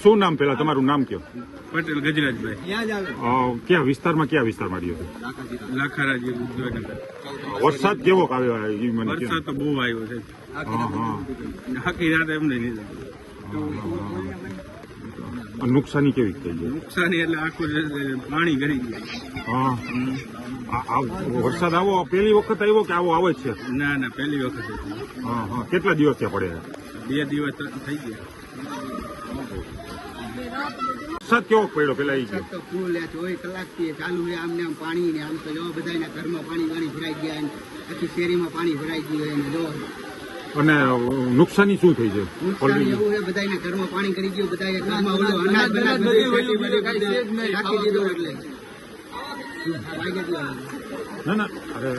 શું નામ પેલા તમારું નામ કયો? પટેલ ગજરાજભાઈ. કયા વિસ્તારમાં રહ્યો છે? લાખારા વિદ્યાનગર. વરસાદ કેવો આવ્યો? વરસાદ તો બહુ આવ્યો છે. આખી રાત એમને નહીં. નુકસાની કેવી થઈ ગઈ? નુકસાની એટલે આખું પાણી ગરી ગયું. વરસાદ આવો પહેલી વખત આવ્યો કે આવો આવે છે? ના પહેલી વખત. કેટલા દિવસ ત્યાં પડ્યા? 2 દિવસ થઈ ગયા. વરસાદ કેવો પડ્યો પેલા? એ તો ફૂલ 24 કલાકથી ચાલુ છે. આમને આમ પાણી ને આમ તો જો બધાના ઘરમાં પાણી ભરાઈ ગયા, આખી શેરીમાં પાણી ભરાઈ ગયું. જો અને નુકસાની શું થઈ છે? નુકસાન એવું છે, બધાના ઘરમાં પાણી કરી ગયું. બધા ઘરમાં ઓલું અનાજ બનાજ બધું રાખી દીધું એટલે ના અરે